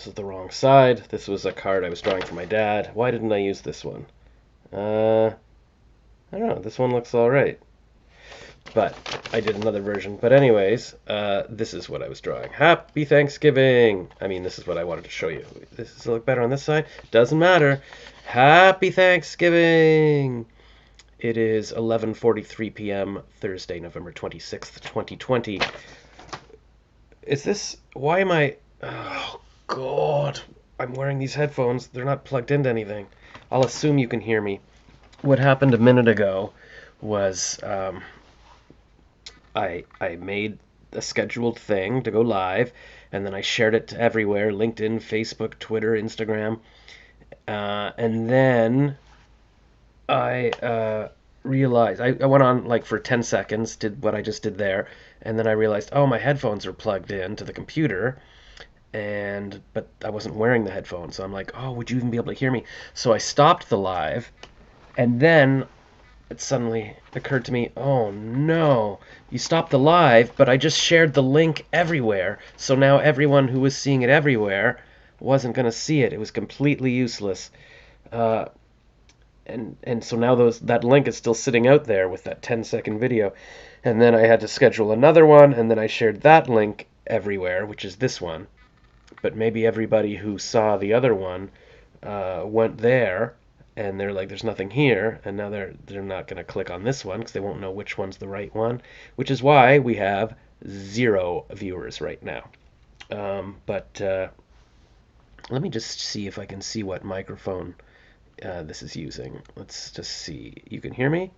This is the wrong side. This was a card I was drawing for my dad. Why didn't I use this one? I don't know. This one looks all right. But I did another version. But anyways, this is what I was drawing. Happy Thanksgiving! I mean, this is what I wanted to show you. Does it look better on this side? Doesn't matter. Happy Thanksgiving! It is 11:43 p.m. Thursday, November 26th, 2020. Is this... Why am I... Oh, God. I'm wearing these headphones. They're not plugged into anything. I'll assume you can hear me. What happened a minute ago was I made a scheduled thing to go live, and then I shared it to everywhere, LinkedIn, Facebook, Twitter, Instagram. And then I realized I went on like for 10 seconds, did what I just did there, and then I realized, oh, my headphones are plugged in to the computer, but I wasn't wearing the headphones. So I'm like, oh, would you even be able to hear me? So I stopped the live, and then it suddenly occurred to me, oh no, you stopped the live, but I just shared the link everywhere. So now everyone who was seeing it everywhere wasn't going to see it. It was completely useless. Uh, and so now that link is still sitting out there with that 10-second video. And then I had to schedule another one, and then I shared that link everywhere, which is this one. But maybe everybody who saw the other one went there, and they're like, there's nothing here, and now they're not going to click on this one because they won't know which one's the right one, which is why we have 0 viewers right now. But let me just see if I can see what microphone this is using. Let's just see. You can hear me?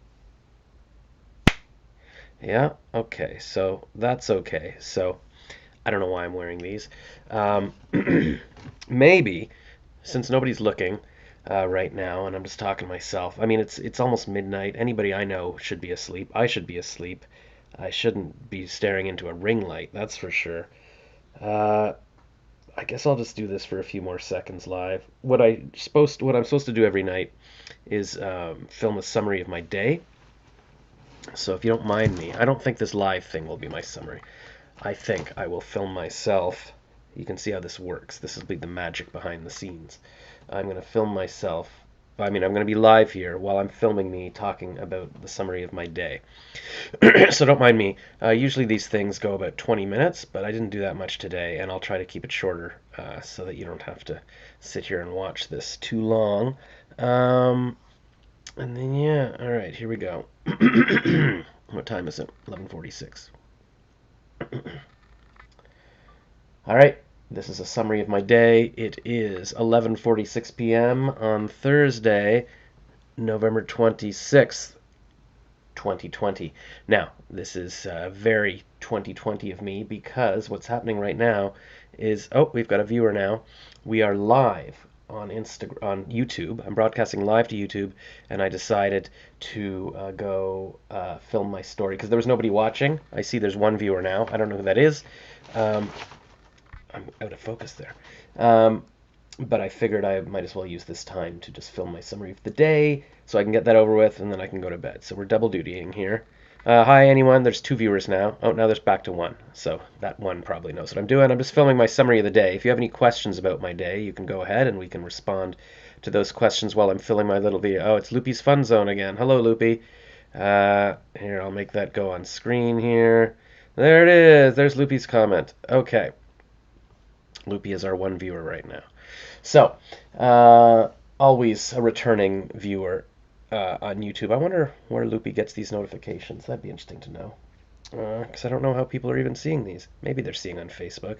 Yeah? Okay, so that's okay. So I don't know why I'm wearing these. Maybe, since nobody's looking right now, and I'm just talking to myself. I mean, it's almost midnight. Anybody I know should be asleep. I should be asleep. I shouldn't be staring into a ring light, that's for sure. Uh, I guess I'll just do this for a few more seconds live. What I'm supposed to do every night is film a summary of my day. So if you don't mind me, I don't think this live thing will be my summary. I think I will film myself. You can see how this works. This will be the magic behind the scenes. I'm going to film myself. I'm going to be live here while I'm filming me talking about the summary of my day. So don't mind me. Usually these things go about 20 minutes, but I didn't do that much today, and I'll try to keep it shorter so that you don't have to sit here and watch this too long. And then, yeah, all right, here we go. What time is it? 11:46. All right, this is a summary of my day. It is 11:46 p.m. on Thursday, November 26th, 2020. Now, this is very 2020 of me because what's happening right now is, oh, we've got a viewer now. We are live on YouTube. I'm broadcasting live to YouTube, and I decided to go film my story because there was nobody watching. I see there's one viewer now. I don't know who that is. I'm out of focus there. But I figured I might as well use this time to just film my summary of the day so I can get that over with, and then I can go to bed. So we're double dutying here. Hi, anyone. There's 2 viewers now. Oh, now there's back to 1. So that one probably knows what I'm doing. I'm just filming my summary of the day. If you have any questions about my day, you can go ahead and we can respond to those questions while I'm filling my little video. Oh, it's Loopy's Fun Zone again. Hello, Loopy. Here, I'll make that go on screen here. There it is. There's Loopy's comment. Okay. Loopy is our 1 viewer right now. So, always a returning viewer on YouTube. I wonder where Loopy gets these notifications. That'd be interesting to know. Because I don't know how people are even seeing these. Maybe they're seeing on Facebook.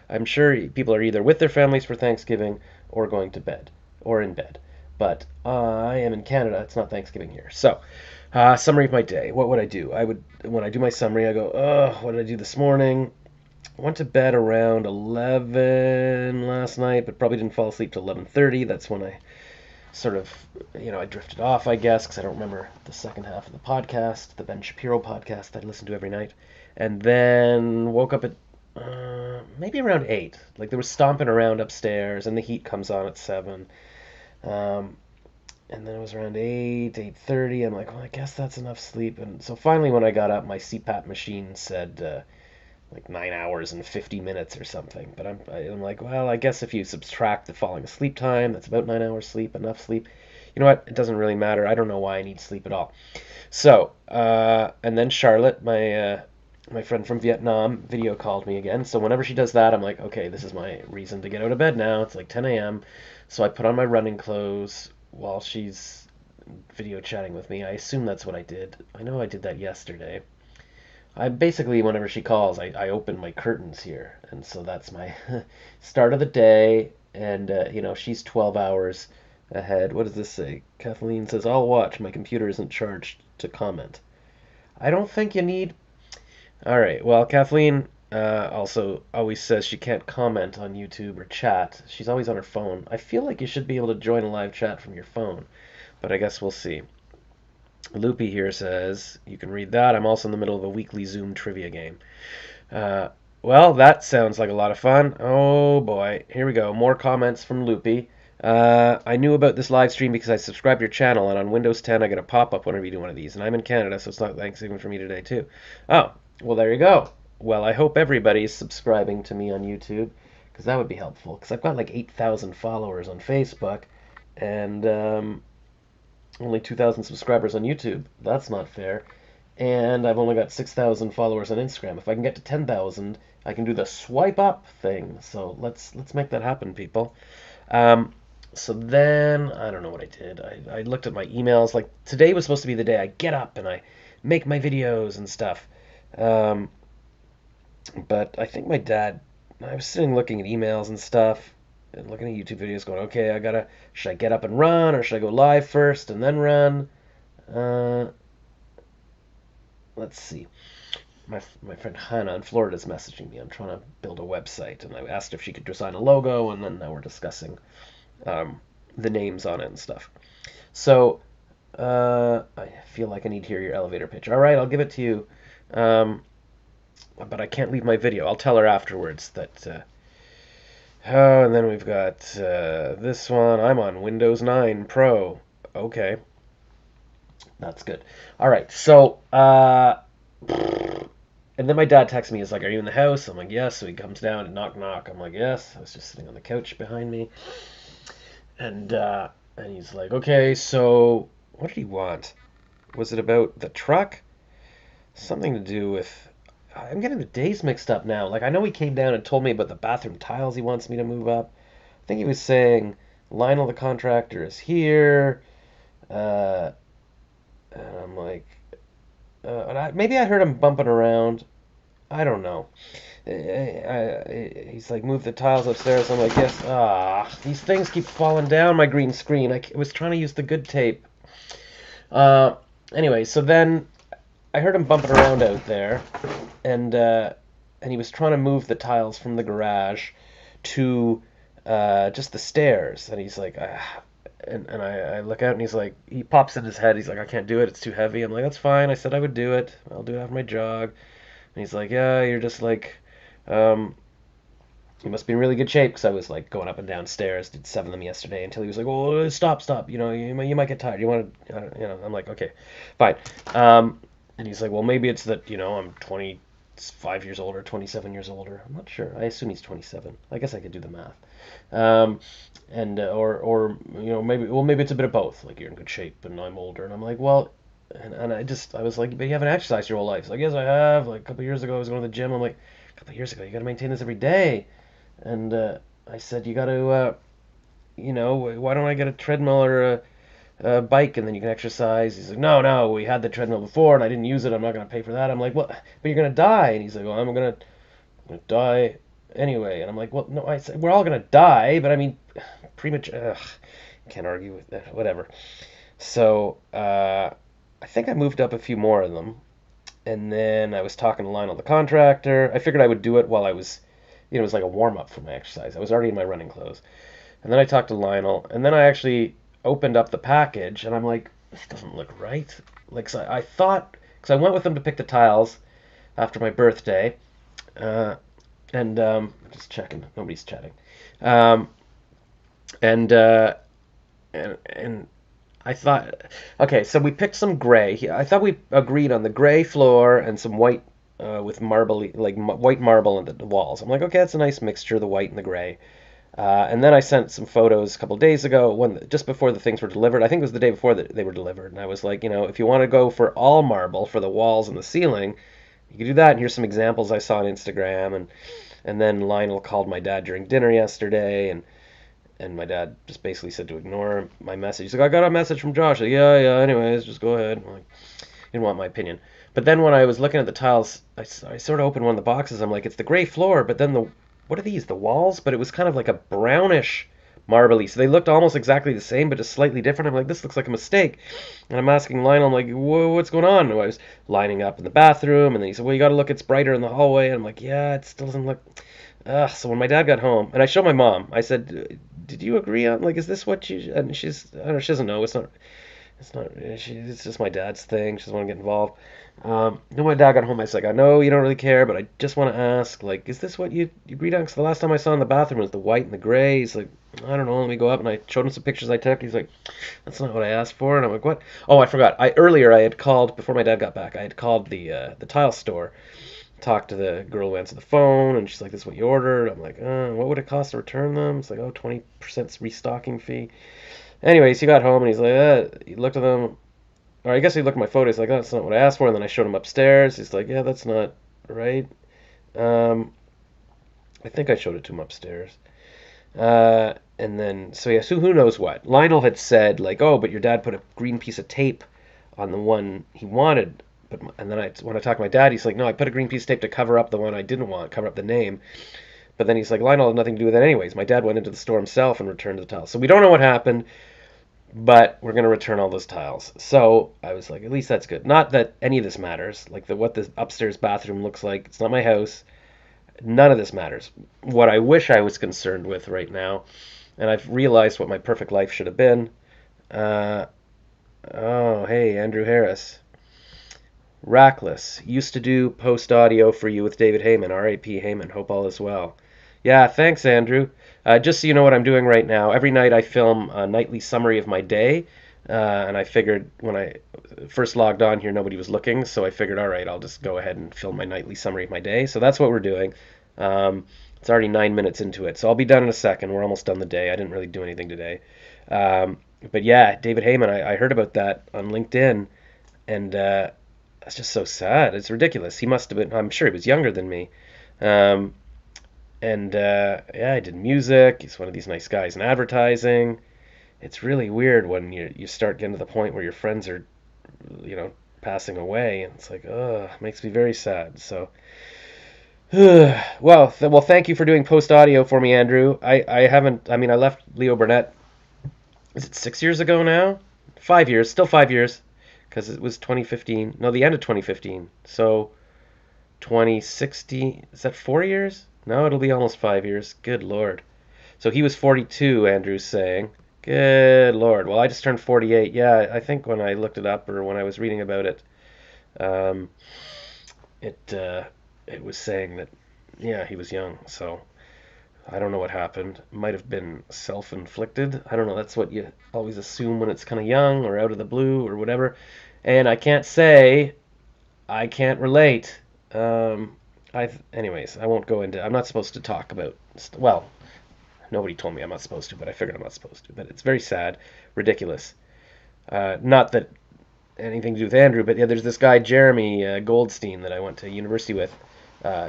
I'm sure people are either with their families for Thanksgiving or going to bed or in bed. But I am in Canada. It's not Thanksgiving here. So, summary of my day. What would I do? When I do my summary, I go, oh, what did I do this morning? I went to bed around 11 last night, but probably didn't fall asleep till 11:30. That's when I sort of, I drifted off, I guess, because I don't remember the second half of the podcast, the Ben Shapiro podcast that I listen to every night. And then woke up at maybe around 8. Like there was stomping around upstairs, and the heat comes on at 7. And then it was around 8, 8:30. I'm like, well, I guess that's enough sleep. And so finally when I got up, my CPAP machine said, like 9 hours and 50 minutes or something. But I'm like, well, I guess if you subtract the falling asleep time, that's about 9 hours sleep, enough sleep. You know what? It doesn't really matter. I don't know why I need sleep at all. So, and then Charlotte, my friend from Vietnam, video called me again. So whenever she does that, I'm like, okay, this is my reason to get out of bed now. It's like 10 a.m. So I put on my running clothes while she's video chatting with me. I assume that's what I did. I know I did that yesterday. I basically, whenever she calls, I open my curtains here, and so that's my start of the day. And she's 12 hours ahead. What does this say? Kathleen says, "I'll watch. My computer isn't charged to comment." I don't think you need. All right. Well, Kathleen also always says she can't comment on YouTube or chat. She's always on her phone. I feel like you should be able to join a live chat from your phone, but I guess we'll see. Loopy here says, you can read that. I'm also in the middle of a weekly Zoom trivia game. Uh, well, that sounds like a lot of fun. Oh boy, here we go. More comments from Loopy. I knew about this live stream because I subscribed to your channel, and on Windows 10 I get a pop-up whenever you do one of these. And I'm in Canada, so it's not Thanksgiving for me today too. Oh, well there you go. Well, I hope everybody's subscribing to me on YouTube, because that would be helpful. Because I've got like 8,000 followers on Facebook, and only 2,000 subscribers on YouTube. That's not fair. And I've only got 6,000 followers on Instagram. If I can get to 10,000, I can do the swipe up thing. So let's make that happen, people. Um, so then I don't know what I did. I looked at my emails. Like today was supposed to be the day I get up and I make my videos and stuff. Um, but I think my dad. I was sitting looking at emails and stuff, and looking at YouTube videos, going, okay, should I get up and run, or should I go live first and then run? Uh, let's see. My friend Hannah in Florida is messaging me. I'm trying to build a website, and I asked if she could design a logo, and then now we're discussing um, the names on it and stuff. So I feel like I need to hear your elevator pitch. All right, I'll give it to you. But I can't leave my video. I'll tell her afterwards that. Oh, and then we've got this one. I'm on Windows 9 Pro. Okay, that's good. All right, so and then my dad texts me. He's like, "Are you in the house?" I'm like, "Yes." So he comes down and knock knock. I'm like, "Yes." I was just sitting on the couch behind me, and he's like, "Okay, so what did he want? Was it about the truck? Something to do with." I'm getting the days mixed up now. Like I know he came down and told me about the bathroom tiles he wants me to move up. I think he was saying Lionel the contractor is here. Uh, and I'm like, maybe I heard him bumping around. I don't know. He's like, move the tiles upstairs. I'm like, yes. These things keep falling down my green screen. I was trying to use the good tape. Uh, anyway, so then I heard him bumping around out there, and he was trying to move the tiles from the garage to just the stairs. And he's like, and I look out and he's like, he pops in his head. He's like, I can't do it. It's too heavy. I'm like, that's fine. I said I would do it. I'll do it after my jog. And he's like, yeah, you're just like, um, you must be in really good shape because I was like going up and down stairs, did 7 of them yesterday until he was like, oh, stop. You might get tired. You want to, I'm like, okay, fine. And he's like, well, maybe it's that, I'm 25 years older, 27 years older. I'm not sure. I assume he's 27. I guess I could do the math. And or maybe it's a bit of both. Like you're in good shape and I'm older. And I'm like, well, and I was like, but you haven't exercised your whole life. So I guess I have. Like a couple of years ago, I was going to the gym. I'm like, a couple of years ago, you got to maintain this every day. And I said, you got to, why don't I get a treadmill or a bike and then you can exercise? He's like, no, we had the treadmill before and I didn't use it. I'm not going to pay for that. I'm like, well, but you're going to die. And he's like, well, I'm going to die anyway. And I'm like, well, no, I said, we're all going to die, but I mean, premature. Can't argue with that. Whatever. So I think I moved up a few more of them. And then I was talking to Lionel the contractor. I figured I would do it while I was, it was like a warm up for my exercise. I was already in my running clothes. And then I talked to Lionel. And then I actually opened up the package. And I'm like, this doesn't look right. Like, so I thought, because I went with him to pick the tiles after my birthday. And just checking. Nobody's chatting. Um, and, uh, and I thought, okay, so we picked some gray. I thought we agreed on the gray floor and some white with marble, like white marble in the walls. I'm like, okay, that's a nice mixture, the white and the gray. And then I sent some photos a couple of days ago, just before the things were delivered. I think it was the day before that they were delivered. And I was like, if you want to go for all marble for the walls and the ceiling, you can do that. And here's some examples I saw on Instagram. And then Lionel called my dad during dinner yesterday, and my dad just basically said to ignore my message. He's like, I got a message from Josh. Like, yeah. Anyways, just go ahead. I'm like, he didn't want my opinion. But then when I was looking at the tiles, I sort of opened one of the boxes. I'm like, it's the gray floor, but then what are these? The walls? But it was kind of like a brownish marbly. So they looked almost exactly the same, but just slightly different. I'm like, this looks like a mistake. And I'm asking Lionel, I'm like, what's going on? And I was lining up in the bathroom, and then he said, well, you got to look, it's brighter in the hallway. And I'm like, yeah, it still doesn't look. So when my dad got home, and I showed my mom, I said, did you agree on, like, is this what you, and she's, I don't know, she doesn't know, it's just my dad's thing, she doesn't want to get involved. Then my dad got home, I was like, I know you don't really care, but I just want to ask, like, is this what you agreed on? Because the last time I saw in the bathroom was the white and the gray. He's like, I don't know, let me go up, and I showed him some pictures I took. He's like, that's not what I asked for, and I'm like, what? Oh, I forgot. Earlier I had called, before my dad got back, I had called the tile store, talked to the girl who answered the phone, and she's like, this is what you ordered. I'm like, what would it cost to return them? It's like, 20% restocking fee. Anyways, he got home, and he's like, he looked at them, or I guess he looked at my photos, like, that's not what I asked for, and then I showed him upstairs. He's like, yeah, that's not right. Um, I think I showed it to him upstairs. And then, so yeah, so who knows what? Lionel had said, like, oh, but your dad put a green piece of tape on the one he wanted. And then when I talked to my dad, he's like, no, I put a green piece of tape to cover up the one I didn't want, cover up the name. But then he's like, Lionel had nothing to do with it anyways. My dad went into the store himself and returned the tiles. So we don't know what happened, but we're going to return all those tiles. So I was like, at least that's good. Not that any of this matters. Like what the upstairs bathroom looks like. It's not my house. None of this matters. What I wish I was concerned with right now, and I've realized what my perfect life should have been. Uh, oh, hey, Andrew Harris. Rackless. Used to do post audio for you with David Heyman. R.A.P. Heyman. Hope all is well. Yeah, thanks, Andrew. Just so you know what I'm doing right now, every night I film a nightly summary of my day. And I figured when I first logged on here, nobody was looking. So I figured, all right, I'll just go ahead and film my nightly summary of my day. So that's what we're doing. It's already 9 minutes into it. So I'll be done in a second. We're almost done the day. I didn't really do anything today. But yeah, David Heyman, I heard about that on LinkedIn. And that's just so sad. It's ridiculous. He must have been, I'm sure he was younger than me. Um, and yeah, I did music. He's one of these nice guys in advertising. It's really weird when you start getting to the point where your friends are, passing away. And it's like, it makes me very sad. So, well, thank you for doing post audio for me, Andrew. I haven't, I mean, I left Leo Burnett, is it 6 years ago now? 5 years, still 5 years, because it was 2015. No, the end of 2015. So 2016, is that 4 years? No, it'll be almost 5 years. Good Lord. So he was 42, Andrew's saying. Good Lord. Well, I just turned 48. Yeah, I think when I looked it up or when I was reading about it, um, it was saying that, yeah, he was young. So I don't know what happened. Might have been self-inflicted. I don't know. That's what you always assume when it's kind of young or out of the blue or whatever. And I can't say I can't relate. Anyways, I won't go into. I'm not supposed to talk about. Well, nobody told me I'm not supposed to, but I figured I'm not supposed to. But it's very sad, ridiculous. Not that anything to do with Andrew, but yeah, there's this guy Jeremy Goldstein that I went to university with.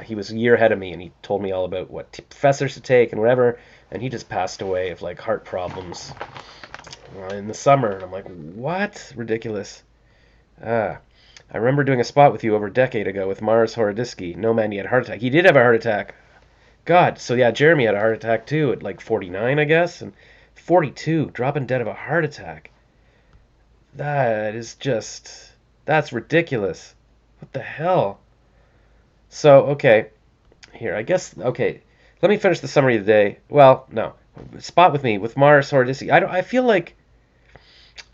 He was a year ahead of me, and he told me all about what professors to take and whatever. And he just passed away of like heart problems in the summer. And I'm like, what? Ridiculous. I remember doing a spot with you over a decade ago with Mars Horodisky. No man, he had a heart attack. He did have a heart attack. God, so yeah, Jeremy had a heart attack too at like 49, I guess, and 42, dropping dead of a heart attack. That's ridiculous. What the hell? So, okay, here, I guess, okay, let me finish the summary of the day. Well, no, spot with me, with Mars Horodisky. I feel like,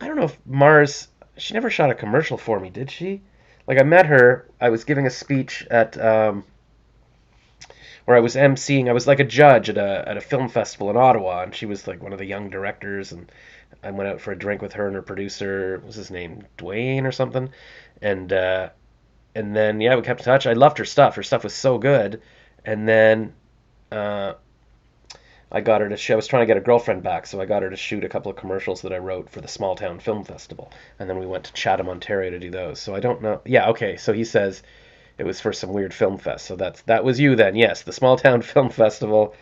I don't know if Mars, she never shot a commercial for me, did she? Like, I met her, I was giving a speech at, where I was emceeing. I was like a judge at a film festival in Ottawa, and she was like one of the young directors. And I went out for a drink with her and her producer. What was his name, Dwayne or something? And and then yeah, we kept in touch. I loved her stuff. Her stuff was so good. And then uh, I got her to. I was trying to get a girlfriend back, so I got her to shoot a couple of commercials that I wrote for the Small Town Film Festival, and then we went to Chatham, Ontario, to do those. So I don't know. Yeah, okay. So he says it was for some weird film fest. So that was you then. Yes, the Small Town Film Festival.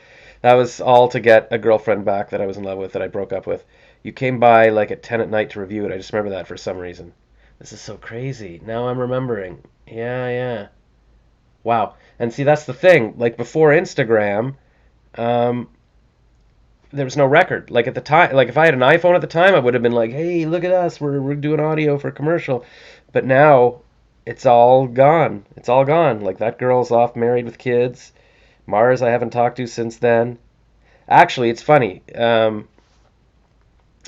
That was all to get a girlfriend back that I was in love with that I broke up with. You came by like at 10 at night to review it. I just remember that for some reason. This is so crazy. Now I'm remembering. Yeah, yeah. Wow. And see, that's the thing. Like before Instagram, um, there was no record. Like at the time, like if I had an iPhone at the time, I would have been like, "Hey, look at us. We're doing audio for a commercial." But now it's all gone. It's all gone. Like that girl's off married with kids. Mars I haven't talked to since then. Actually, it's funny.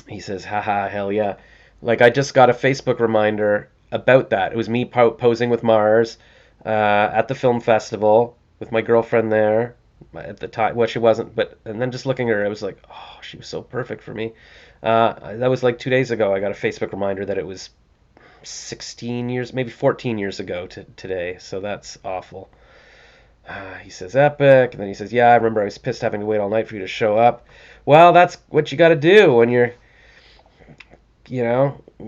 He says, haha, hell yeah. Like, I just got a Facebook reminder about that. It was me posing with Mars at the film festival with my girlfriend there at the time. Well, she wasn't, but, and then just looking at her, I was like, oh, she was so perfect for me. That was like 2 days ago. I got a Facebook reminder that it was 16 years, maybe 14 years ago to today. So that's awful. He says epic, and then he says, yeah, I remember I was pissed having to wait all night for you to show up. Well, that's what you got to do when you're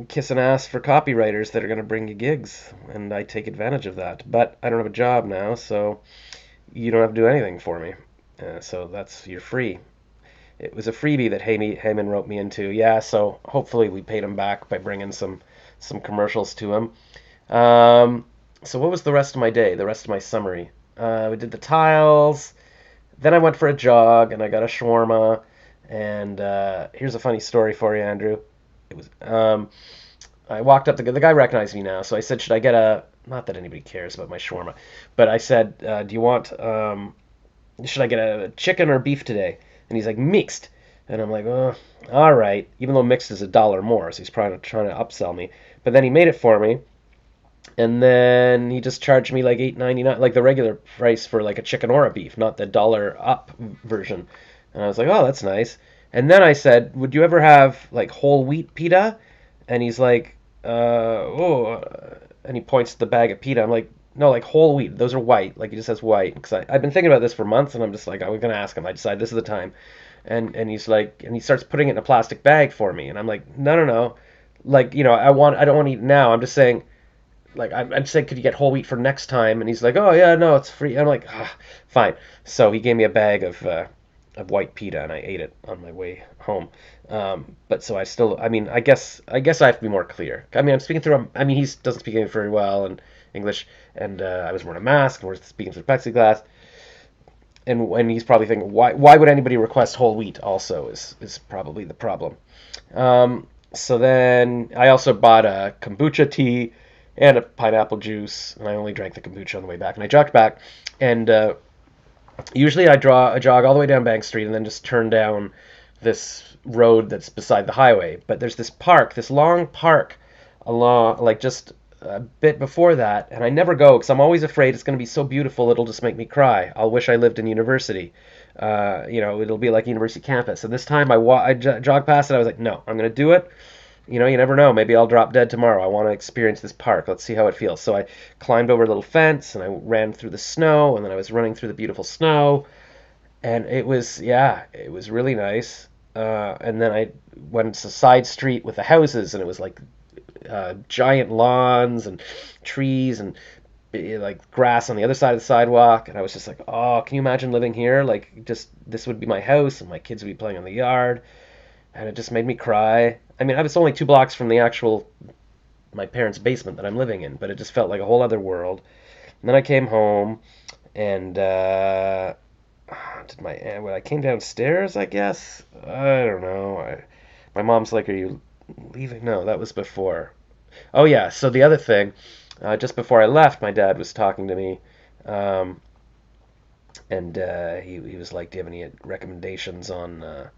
kissing ass for copywriters that are going to bring you gigs, and I take advantage of that. But I don't have a job now, so you don't have to do anything for me. So you're free. It was a freebie that Heyman wrote me into. Yeah, so hopefully we paid him back by bringing some commercials to him. So what was the rest of my day? The rest of my summary. We did the tiles. Then I went for a jog and I got a shawarma. And here's a funny story for you, Andrew. It was I walked up. The guy recognized me now, so I said, "Should I get a?" Not that anybody cares about my shawarma, but I said, "Do you want? Should I get a chicken or beef today?" And he's like, "Mixed." And I'm like, "Oh, all right." Even though mixed is $1 more, so he's probably trying to upsell me. But then he made it for me, and then he just charged me like $8.99, like the regular price for like a chicken or a beef, not the dollar up version. And I was like, oh, that's nice. And then I said, would you ever have like whole wheat pita? And he's like, and he points to the bag of pita. I'm like, no, like whole wheat. Those are white. Like he just says white. Because I've been thinking about this for months, and I'm just like, I was gonna ask him. I decided this is the time. And he's like, and he starts putting it in a plastic bag for me, and I'm like, no, no, no. Like I don't want to eat it now. I'm just saying like I'm saying, could you get whole wheat for next time? And he's like, oh yeah, no, it's free. I'm like, fine. So he gave me a bag of white pita, and I ate it on my way home. But so I mean, I guess I have to be more clear. I mean, I'm speaking through. I mean, he doesn't speak English very well and English, and I was wearing a mask, and we're speaking through plexiglass. And when he's probably thinking, why would anybody request whole wheat? Also, is probably the problem. So then I also bought a kombucha tea and a pineapple juice, and I only drank the kombucha on the way back. And I jogged back, and usually I jog all the way down Bank Street and then just turn down this road that's beside the highway. But there's this park, this long park along, like just a bit before that, and I never go because I'm always afraid it's going to be so beautiful it'll just make me cry. I'll wish I lived in university. It'll be like university campus. And this time I jogged past it. I was like, no, I'm going to do it. You never know. Maybe I'll drop dead tomorrow. I want to experience this park. Let's see how it feels. So I climbed over a little fence and I ran through the snow, and then I was running through the beautiful snow, and it was really nice. And then I went to a side street with the houses, and it was like giant lawns and trees and like grass on the other side of the sidewalk. And I was just like, oh, can you imagine living here? Like, just this would be my house, and my kids would be playing in the yard. And it just made me cry. I mean, I was only 2 blocks from the actual my parents' basement that I'm living in, but it just felt like a whole other world. And then I came home, and when I came downstairs, I guess I don't know. My mom's like, "Are you leaving?" No, that was before. Oh yeah. So the other thing, just before I left, my dad was talking to me, um, and he was like, "Do you have any recommendations on?"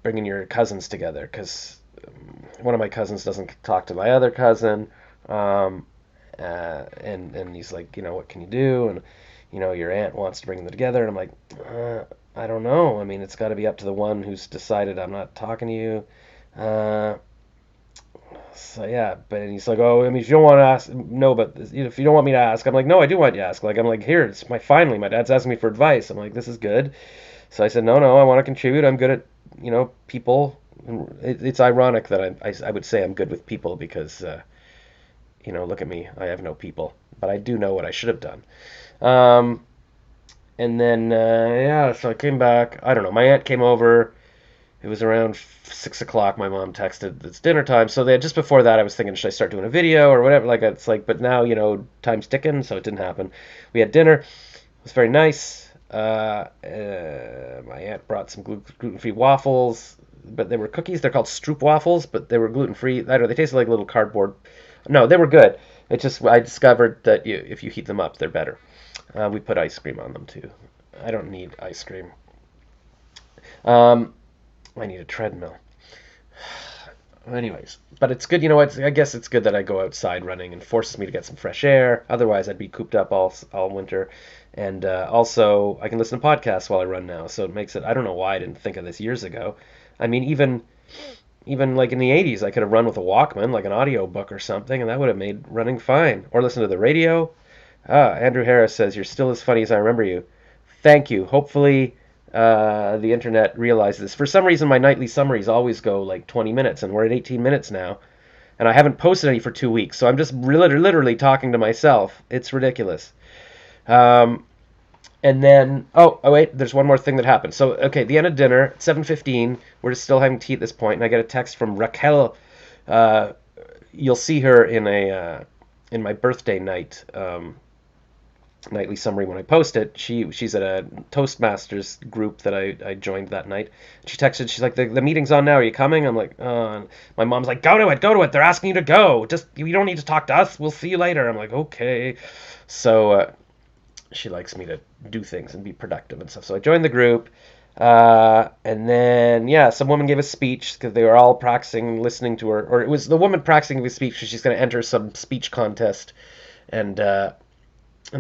Bringing your cousins together because one of my cousins doesn't talk to my other cousin, and he's like, what can you do? And your aunt wants to bring them together, and I'm like, I don't know. I mean, it's got to be up to the one who's decided I'm not talking to you. Uh, So yeah, but he's like, oh, I mean, if you don't want to ask, no, but if you don't want me to ask, I'm like, no, I do want you to ask. Like, I'm like, here, it's finally, my dad's asking me for advice. I'm like, this is good. So I said, no, no, I want to contribute. I'm good at, people. It's ironic that I would say I'm good with people because, look at me, I have no people, but I do know what I should have done. Um, and then, yeah, so I came back. I don't know. My aunt came over. It was around 6 o'clock. My mom texted, it's dinner time. So just before that, I was thinking, should I start doing a video or whatever? Like, it's like, but now, time's ticking, so it didn't happen. We had dinner. It was very nice. My aunt brought some gluten-free waffles, but they were cookies. They're called Stroop waffles, but they were gluten-free. I don't know. They tasted like little cardboard. No, they were good. It just I discovered that if you heat them up, they're better. We put ice cream on them too. I don't need ice cream. Um, I need a treadmill. Anyways, but it's good. I guess it's good that I go outside running and forces me to get some fresh air. Otherwise, I'd be cooped up all winter. And also, I can listen to podcasts while I run now, so it makes it. I don't know why I didn't think of this years ago. I mean, even like in the 80s, I could have run with a Walkman, like an audio book or something, and that would have made running fine. Or listen to the radio. Andrew Harris says, you're still as funny as I remember you. Thank you. Hopefully, the internet realizes this. For some reason, my nightly summaries always go like 20 minutes, and we're at 18 minutes now. And I haven't posted any for 2 weeks, so I'm just literally talking to myself. It's ridiculous. Um, and then, oh wait, there's one more thing that happened. So, okay, the end of dinner, 7:15. We're still having tea at this point, and I get a text from Raquel. Uh, you'll see her in my birthday night nightly summary when I post it. She's at a Toastmasters group that I joined that night. She texted. She's like, the meeting's on now. Are you coming? I'm like, my mom's like, go to it. They're asking you to go. Just you don't need to talk to us. We'll see you later. I'm like, okay. So she likes me to do things and be productive and stuff. So I joined the group. And then, yeah, some woman gave a speech because they were all practicing listening to her, or it was the woman practicing the speech because she's going to enter some speech contest. And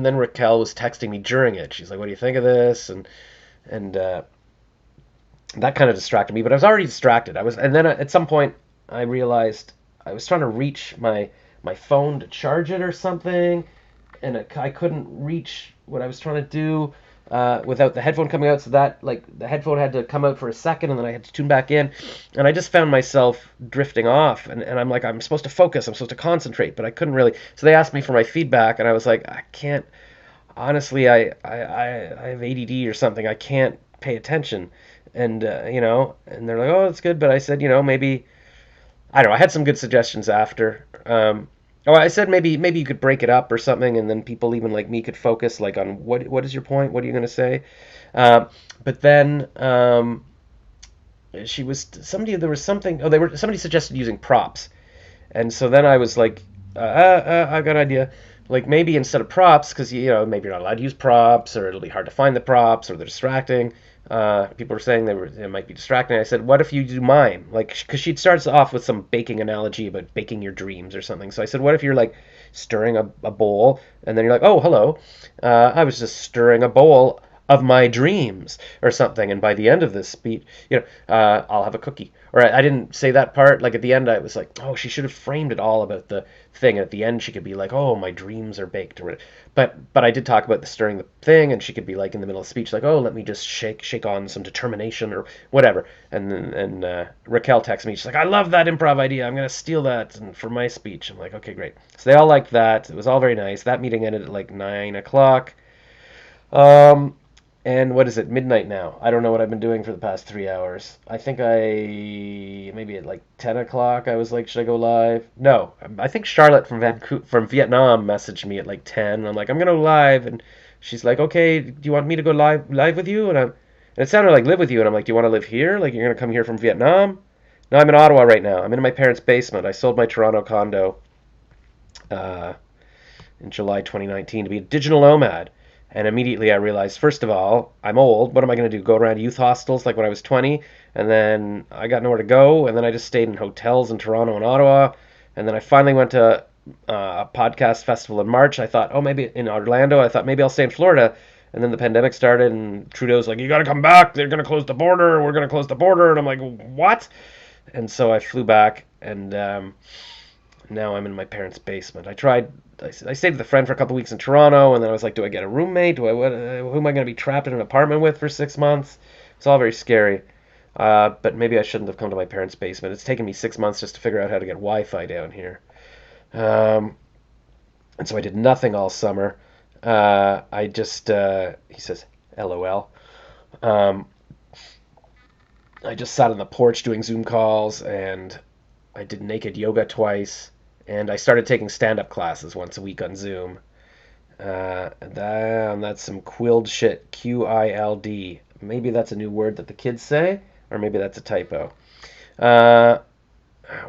then Raquel was texting me during it. She's like, "What do you think of this?" And that kind of distracted me. But I was already distracted. And then at some point I realized I was trying to reach my phone to charge it or something, and I couldn't reach what I was trying to do without the headphone coming out. So that like the headphone had to come out for a second, and then I had to tune back in, and I just found myself drifting off. And I'm like, I'm supposed to focus, I'm supposed to concentrate, but I couldn't really. So they asked me for my feedback, and I was like, I can't. Honestly, I have ADD or something. I can't pay attention, and and they're like, oh, that's good. But I said, maybe I don't know. I had some good suggestions after. I said maybe you could break it up or something, and then people even like me could focus like on what is your point? What are you going to say? But then there was something. Oh, somebody suggested using props, and so then I was like, I got an idea. Like maybe instead of props, because maybe you're not allowed to use props, or it'll be hard to find the props, or they're distracting. People were saying they might be distracting. I said, what if you do mime? Like, because she starts off with some baking analogy about baking your dreams or something. So I said, what if you're like stirring a bowl, and then you're like, oh, hello, I was just stirring a bowl of my dreams or something, and by the end of this speech, I'll have a cookie. Or I didn't say that part. Like at the end, I was like, oh, she should have framed it all about the thing. And at the end, she could be like, oh, my dreams are baked, or whatever. But I did talk about the stirring the thing, and she could be like in the middle of speech, like, oh, let me just shake on some determination or whatever. And Raquel texts me, she's like, I love that improv idea. I'm gonna steal that for my speech. I'm like, okay, great. So they all liked that. It was all very nice. That meeting ended at like 9 o'clock. Um, and what is it? Midnight now. I don't know what I've been doing for the past 3 hours. I think maybe at like 10 o'clock I was like, should I go live? No, I think Charlotte from Vietnam messaged me at like 10. I'm like, I'm gonna go live, and she's like, okay, do you want me to go live with you? And it sounded like live with you, and I'm like, do you want to live here? Like you're gonna come here from Vietnam? No, I'm in Ottawa right now. I'm in my parents' basement. I sold my Toronto condo uh, in July 2019 to be a digital nomad. And immediately I realized, first of all, I'm old. What am I going to do? Go around youth hostels like when I was 20? And then I got nowhere to go. And then I just stayed in hotels in Toronto and Ottawa. And then I finally went to a podcast festival in March. I thought, oh, maybe in Orlando. I thought maybe I'll stay in Florida. And then the pandemic started, and Trudeau's like, you got to come back. They're going to close the border. We're going to close the border. And I'm like, what? And so I flew back, and now I'm in my parents' basement. I stayed with a friend for a couple weeks in Toronto, and then I was like, do I get a roommate? Who am I going to be trapped in an apartment with for 6 months? It's all very scary. But maybe I shouldn't have come to my parents' basement. It's taken me 6 months just to figure out how to get Wi-Fi down here. Um, and so I did nothing all summer. He says, LOL. Um, I just sat on the porch doing Zoom calls, and I did naked yoga twice, and I started taking stand-up classes once a week on Zoom. That's some quilled shit. QILD. Maybe that's a new word that the kids say, or maybe that's a typo. Uh,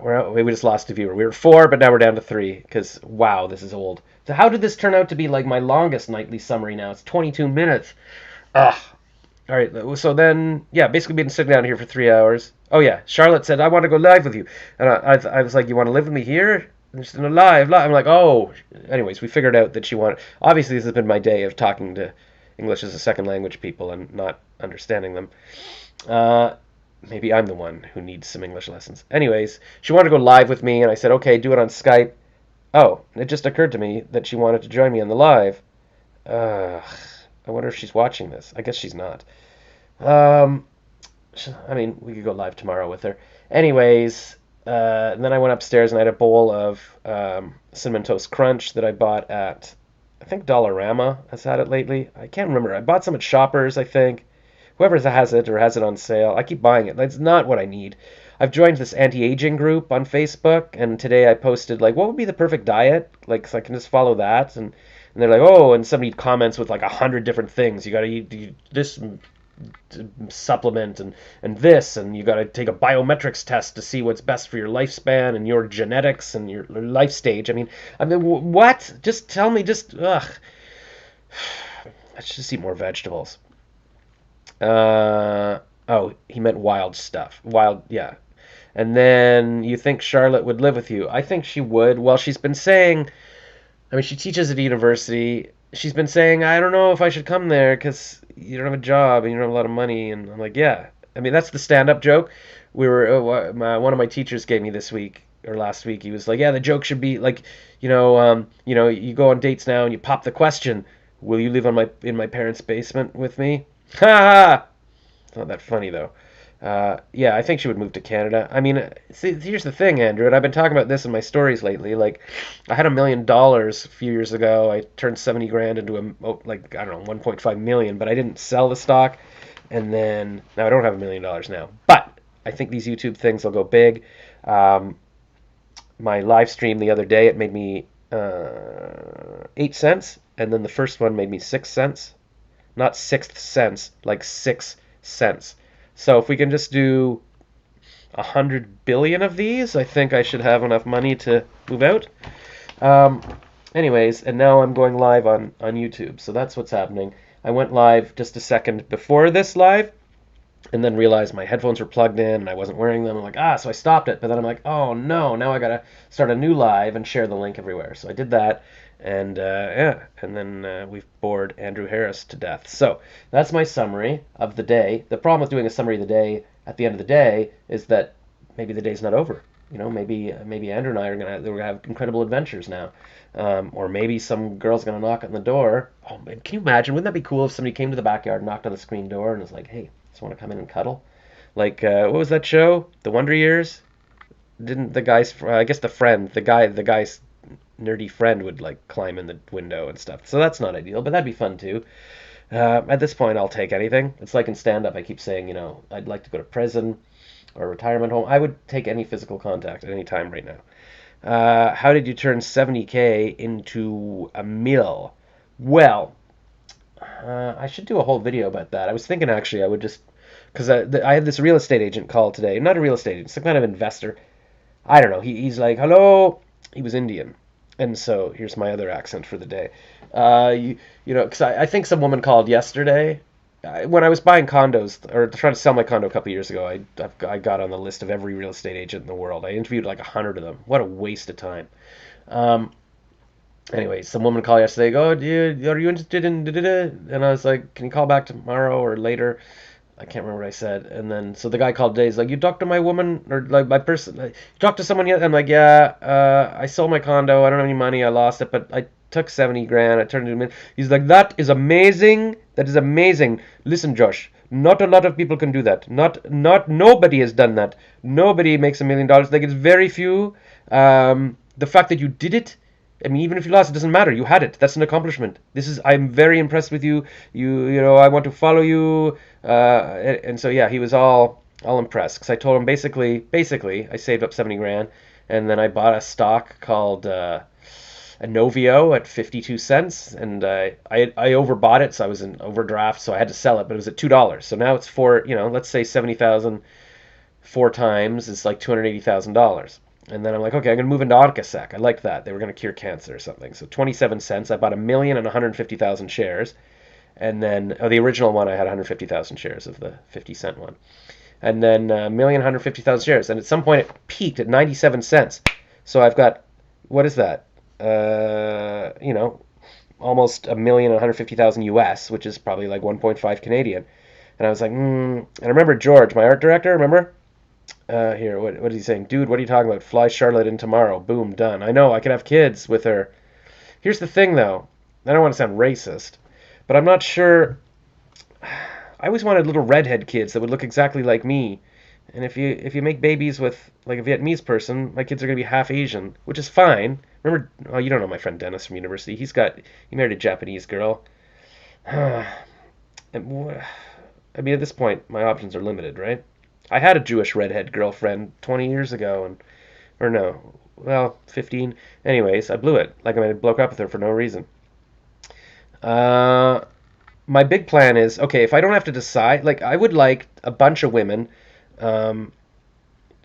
we just lost a viewer. We were four, but now we're down to three, because, wow, this is old. So how did this turn out to be like my longest nightly summary now? It's 22 minutes. Ugh. All right, so then, yeah, basically been sitting down here for 3 hours. Oh, yeah, Charlotte said, I want to go live with you. And I was like, you want to live with me here? And she's live. I'm like, oh. Anyways, we figured out that she wanted. Obviously, this has been my day of talking to English as a second language people and not understanding them. Uh, Maybe I'm the one who needs some English lessons. Anyways, she wanted to go live with me, and I said, okay, do it on Skype. Oh, it just occurred to me that she wanted to join me on the live. I wonder if she's watching this. I guess she's not. Um, I mean, we could go live tomorrow with her. Anyways, and then I went upstairs and I had a bowl of Cinnamon Toast Crunch that I bought at, I think Dollarama has had it lately. I can't remember. I bought some at Shoppers, I think. Whoever has it or has it on sale, I keep buying it. That's not what I need. I've joined this anti-aging group on Facebook, and today I posted, like, what would be the perfect diet? Like, so I can just follow that. And they're like, oh, and somebody comments with like 100 different things. You got to eat this supplement and this, and you got to take a biometrics test to see what's best for your lifespan and your genetics and your life stage. I mean, what? Just tell me. Just ugh. Let's just eat more vegetables. Oh, he meant wild stuff. Wild, yeah. And then you think Charlotte would live with you? I think she would. Well, she's been saying. I mean, she teaches at a university. She's been saying, I don't know if I should come there because you don't have a job and you don't have a lot of money. And I'm like, yeah. I mean, that's the stand-up joke. One of my teachers gave me this week or last week. He was like, yeah, the joke should be like, you go on dates now and you pop the question, will you live in my parents' basement with me? Ha ha! It's not that funny though. Yeah, I think she would move to Canada. I mean, see, here's the thing, Andrew, and I've been talking about this in my stories lately. Like, I had $1 million a few years ago. I turned 70 grand into like, I don't know, 1.5 million, but I didn't sell the stock. And then now I don't have $1 million now, but I think these YouTube things will go big. My live stream the other day, it made me 8 cents, and then the first one made me 6 cents, not sixth cents, like 6 cents. So if we can just do 100 billion of these, I think I should have enough money to move out. Um, Anyways, and now I'm going live on YouTube, so that's what's happening. I went live just a second before this live, and then realized my headphones were plugged in and I wasn't wearing them. I'm like, so I stopped it. But then I'm like, oh no, now I gotta start a new live and share the link everywhere. So I did that, and yeah, and then we've bored Andrew Harris to death. So that's my summary of the day. The problem with doing a summary of the day at the end of the day is that maybe the day's not over. Maybe Andrew and I we're gonna have incredible adventures now, or maybe some girl's gonna knock on the door. Oh man, can you imagine? Wouldn't that be cool if somebody came to the backyard, knocked on the screen door, and was like, "Hey, just want to come in and cuddle?" Like what was that show? The Wonder Years? Didn't the guy's I guess the guy's nerdy friend would like climb in the window and stuff. So that's not ideal, but that'd be fun too. At this point, I'll take anything. It's like in stand-up, I keep saying, I'd like to go to prison or retirement home. I would take any physical contact at any time right now. How did you turn 70K into a mill? Well, I should do a whole video about that. I was thinking actually I would just, because I had this real estate agent call today. Not a real estate agent, some kind of investor. I don't know. He's like, hello. He was Indian. And so here's my other accent for the day. Because I think some woman called yesterday. When I was buying condos or trying to sell my condo a couple of years ago, I got on the list of every real estate agent in the world. I interviewed like 100 of them. What a waste of time. Anyway, some woman called yesterday. Go, are you interested in? Da-da-da? And I was like, can you call back tomorrow or later? I can't remember what I said. And then so the guy called today. He's like, "You talked to my woman or like my person? You talked to someone yet?" I'm like, "Yeah. I sold my condo. I don't have any money. I lost it, but I took 70 grand. I turned it in." He's like, "That is amazing. That is amazing. Listen, Josh. Not a lot of people can do that. Not nobody has done that. Nobody makes $1 million. Like it's very few. The fact that you did it." I mean, even if you lost, it doesn't matter. You had it. That's an accomplishment. I'm very impressed with you. I want to follow you. And so yeah, he was all impressed because I told him basically, I saved up 70 grand, and then I bought a stock called Inovio at 52 cents, and I overbought it, so I was in overdraft, so I had to sell it, but it was at $2. So now it's for let's say 70,000 four times is like $280,000. And then I'm like, okay, I'm gonna move into Arcasec. I liked that. They were gonna cure cancer or something. So 27 cents. I bought 1,150,000 shares, and then the original one I had 150,000 shares of the 50-cent one, and then 1,150,000 shares. And at some point it peaked at 97 cents. So I've got what is that? Almost 1,150,000 US, which is probably like 1.5 Canadian. And I was like, And I remember George, my art director. Remember? Here, what is he saying? Dude, what are you talking about? Fly Charlotte in tomorrow. Boom, done. I know, I could have kids with her. Here's the thing, though. I don't want to sound racist, but I'm not sure. I always wanted little redhead kids that would look exactly like me. And if you make babies with like a Vietnamese person, my kids are gonna be half Asian, which is fine. Remember? Oh, you don't know my friend Dennis from university. He married a Japanese girl. I mean, at this point, my options are limited, right? I had a Jewish redhead girlfriend 20 years ago, or no, well, 15. Anyways, I blew it. Like I broke up with her for no reason. Uh, my big plan is okay. If I don't have to decide, like I would like a bunch of women, um,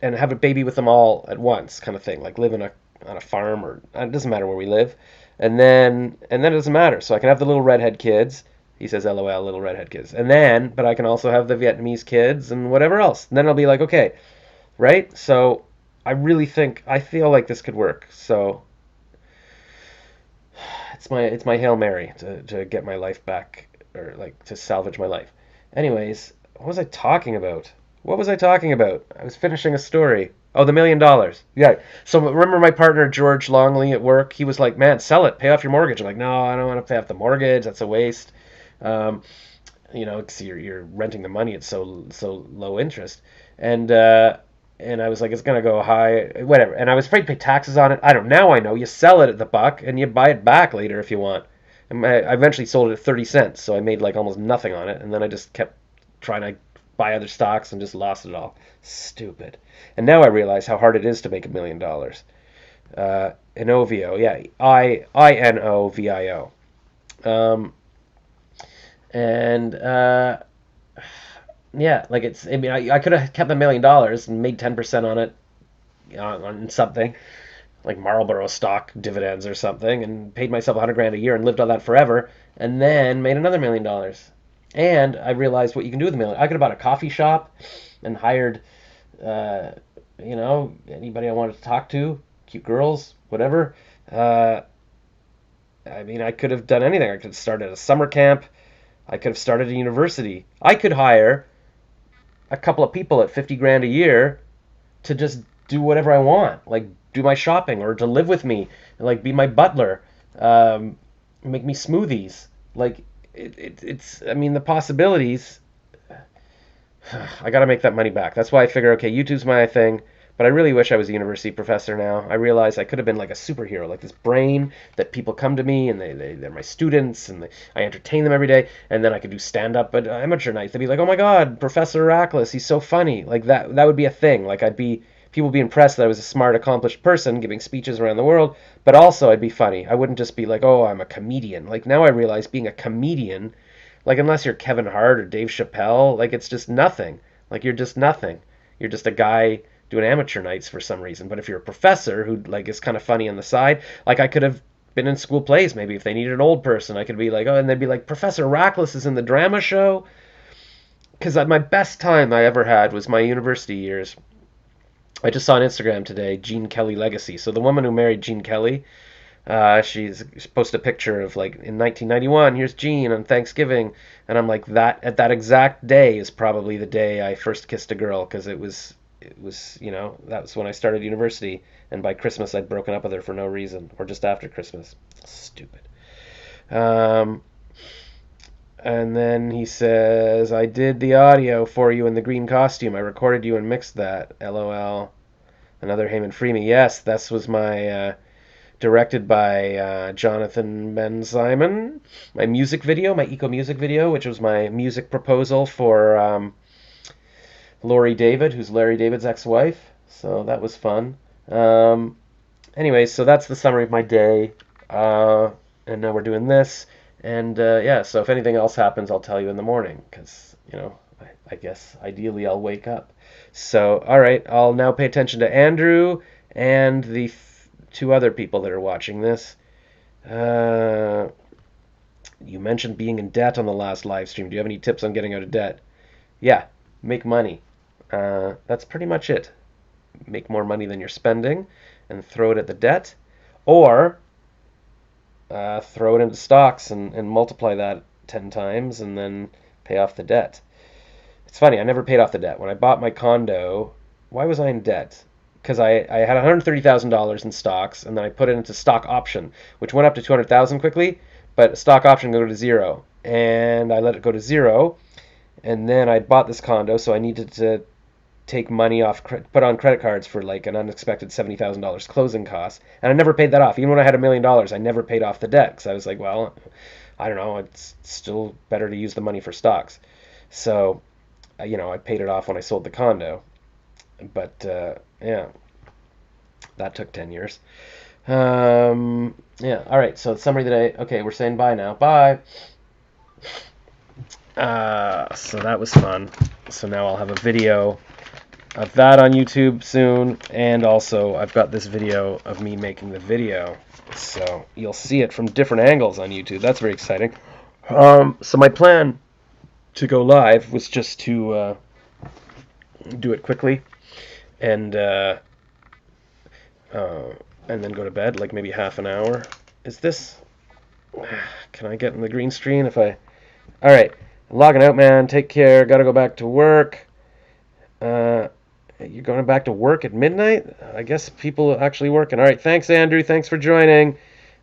and have a baby with them all at once, kind of thing. Like live on a farm, or it doesn't matter where we live, and then it doesn't matter. So I can have the little redhead kids. He says, "LOL, little redhead kids." But I can also have the Vietnamese kids and whatever else. And then I'll be like, okay, right? So I feel like this could work. So it's my Hail Mary to get my life back, or like to salvage my life. Anyways, what was I talking about? What was I talking about? I was finishing a story. Oh, the $1 million. Yeah. So remember my partner George Longley at work? He was like, "Man, sell it, pay off your mortgage." I'm like, "No, I don't want to pay off the mortgage. That's a waste." Um, 'cause you're renting the money. It's so low interest, and I was like, it's gonna go high, whatever. And I was afraid to pay taxes on it. I don't. Now I know. You sell it at the buck, and you buy it back later if you want. And I eventually sold it at 30 cents, so I made like almost nothing on it. And then I just kept trying to buy other stocks and just lost it all. Stupid. And now I realize how hard it is to make $1 million. Inovio, yeah, Inovio. Um, and yeah, like it's. I mean, I could have kept $1 million and made 10% on it, on something like Marlboro stock dividends or something, and paid myself 100 grand a year and lived on that forever, and then made another $1 million. And I realized what you can do with a million. I could have bought a coffee shop and hired, uh, anybody I wanted to talk to, cute girls, whatever. Uh, I mean, I could have done anything. I could have started a summer camp. I could have started a university. I could hire a couple of people at 50 grand a year to just do whatever I want, like do my shopping or to live with me, like be my butler, um, make me smoothies. Like it's, I mean, the possibilities. I got to make that money back. That's why I figure, okay, YouTube's my thing, but I really wish I was a university professor now. I realize I could have been like a superhero, like this brain that people come to me and they're my students and I entertain them every day. And then I could do stand up at amateur nights. They'd be like, oh my God, Professor Araclis, he's so funny. Like that would be a thing. Like people would be impressed that I was a smart, accomplished person giving speeches around the world, but also I'd be funny. I wouldn't just be like, oh, I'm a comedian. Like now I realize being a comedian, like unless you're Kevin Hart or Dave Chappelle, like it's just nothing. Like you're just nothing. You're just a guy doing amateur nights for some reason. But if you're a professor who like is kind of funny on the side, like I could have been in school plays maybe if they needed an old person, I could be like, oh, and they'd be like, Professor Rackless is in the drama show. Because my best time I ever had was my university years. I just saw on Instagram today Gene Kelly legacy. So the woman who married Gene Kelly, She's posted a picture of like in 1991. Here's Gene on Thanksgiving, and I'm like that at that exact day is probably the day I first kissed a girl because it was that was when I started university, and by Christmas I'd broken up with her for no reason or just after Christmas. Stupid. Um, and then he says, I did the audio for you in the green costume. I recorded you and mixed that. LOL. Another Heyman Freemy. Yes, this was my directed by Jonathan Ben Simon. My music video, my eco music video, which was my music proposal for Lori David, who's Larry David's ex-wife. So that was fun. Anyway, so that's the summary of my day. And now we're doing this. And yeah, so if anything else happens, I'll tell you in the morning because, I guess ideally I'll wake up. So, all right, I'll now pay attention to Andrew and the two other people that are watching this. You mentioned being in debt on the last live stream. Do you have any tips on getting out of debt? Yeah, make money. That's pretty much it. Make more money than you're spending and throw it at the debt, or throw it into stocks and multiply that 10 times and then pay off the debt. It's funny, I never paid off the debt. When I bought my condo, why was I in debt? Because I had $130,000 in stocks, and then I put it into stock option, which went up to 200,000 quickly, but stock option go to zero. And I let it go to zero, and then I bought this condo, so I needed to take money off, put on credit cards for like an unexpected $70,000 closing costs, and I never paid that off. Even when I had $1 million, I never paid off the debt because I was like, well, I don't know, it's still better to use the money for stocks. So, I paid it off when I sold the condo, but yeah, that took 10 years. Yeah, all right. So summary of the day. Okay, we're saying bye now. Bye. So that was fun. So now I'll have a video of that on YouTube soon, and also I've got this video of me making the video, so you'll see it from different angles on YouTube. That's very exciting. So my plan to go live was just to do it quickly and then go to bed, like maybe half an hour. Is this? Can I get in the green screen if I? All right, I'm logging out, man. Take care. Gotta go back to work. You're going back to work at midnight? I guess people are actually working. All right, thanks, Andrew. Thanks for joining.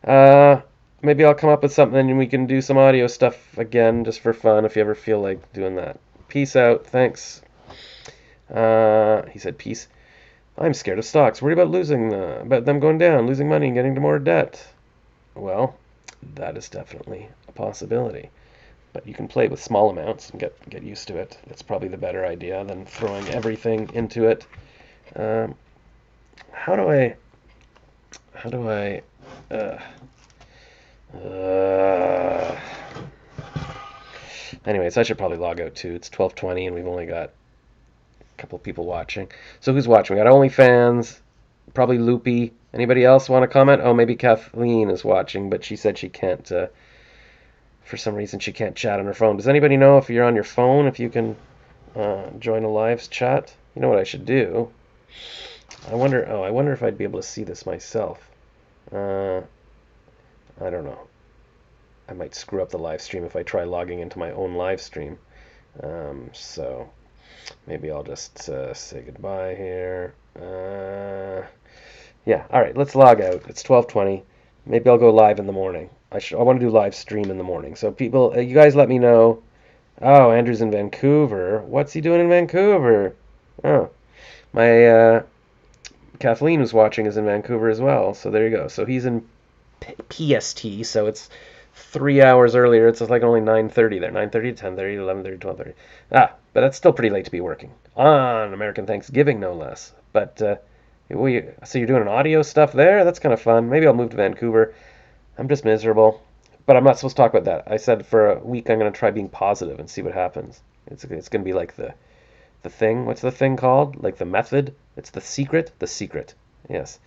Maybe I'll come up with something and we can do some audio stuff again just for fun if you ever feel like doing that. Peace out. Thanks. He said peace. I'm scared of stocks. Worried about them going down, losing money and getting into more debt. Well, that is definitely a possibility. But you can play with small amounts and get used to it. That's probably the better idea than throwing everything into it. How do I? Anyways, I should probably log out too. It's 12:20 and we've only got a couple people watching. So who's watching? We got OnlyFans, probably Loopy. Anybody else want to comment? Oh, maybe Kathleen is watching, but she said she can't. For some reason, she can't chat on her phone. Does anybody know if you're on your phone, if you can join a live chat? You know what I should do? I wonder if I'd be able to see this myself. I don't know. I might screw up the live stream if I try logging into my own live stream. So maybe I'll just say goodbye here. Yeah, all right, let's log out. It's 12:20. Maybe I'll go live in the morning. I want to do live stream in the morning. So people, you guys let me know. Oh, Andrew's in Vancouver. What's he doing in Vancouver? Oh, my Kathleen, who's watching, is in Vancouver as well. So there you go. So he's in PST. So it's 3 hours earlier. It's like only 9:30 there. 9:30 to 10:30 to 11:30 to 12:30. But that's still pretty late to be working on American Thanksgiving, no less. But so you're doing an audio stuff there? That's kind of fun. Maybe I'll move to Vancouver. I'm just miserable, but I'm not supposed to talk about that. I said for a week I'm going to try being positive and see what happens. It's going to be like the thing. What's the thing called? Like the method? It's the secret? The secret. Yes.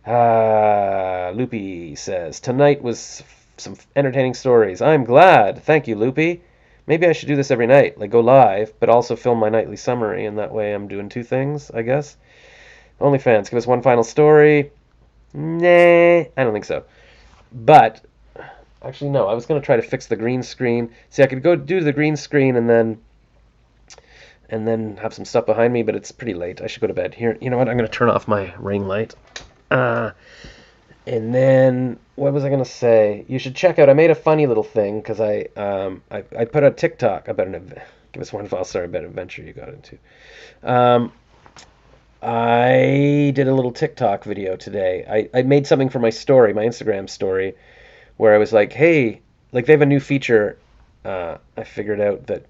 Loopy says, tonight was some entertaining stories. I'm glad. Thank you, Loopy. Maybe I should do this every night, like go live, but also film my nightly summary, and that way I'm doing two things, I guess. OnlyFans, give us one final story. Nah, I don't think so. But actually, no, I was going to try to fix the green screen. See, I could go do the green screen and then have some stuff behind me, but it's pretty late. I should go to bed. Here, you know what? I'm going to turn off my ring light. Uh, and then what was I going to say? You should check out. I made a funny little thing because I put a TikTok about give us one file. Sorry about an adventure you got into. Um, I did a little TikTok video today. I made something for my story, my Instagram story, where I was like, hey, like they have a new feature. I figured out that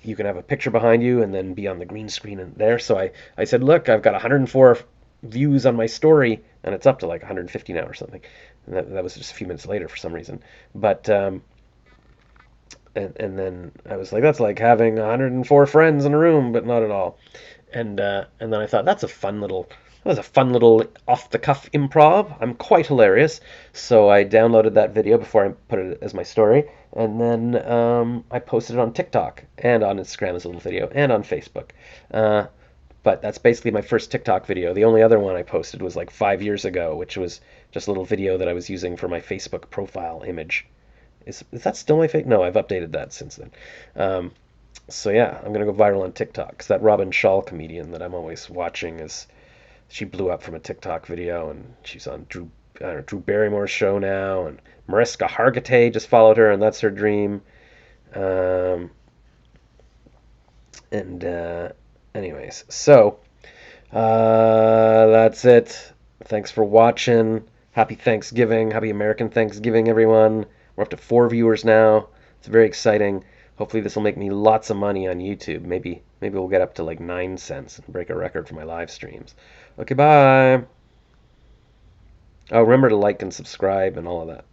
you can have a picture behind you and then be on the green screen and there. So I said, look, I've got 104 views on my story, and it's up to like 150 now or something. And that was just a few minutes later for some reason. But and then I was like, that's like having 104 friends in a room, but not at all. And then I thought that was a fun little off the cuff improv. I'm quite hilarious. So I downloaded that video before I put it as my story, and then I posted it on TikTok and on Instagram as a little video and on Facebook. Uh, but that's basically my first TikTok video. The only other one I posted was like 5 years ago, which was just a little video that I was using for my Facebook profile image. Is that still my fake? No, I've updated that since then. Um, so yeah, I'm gonna go viral on TikTok because that Robin Shaw comedian that I'm always watching is she blew up from a TikTok video and she's on Drew Barrymore's show now, and Mariska Hargitay just followed her and that's her dream. Um, and anyways, so that's it. Thanks for watching. Happy Thanksgiving. Happy American Thanksgiving, everyone. We're up to 4 viewers now. It's very exciting. Hopefully this will make me lots of money on YouTube. Maybe we'll get up to like 9 cents and break a record for my live streams. Okay, bye. Oh, remember to like and subscribe and all of that.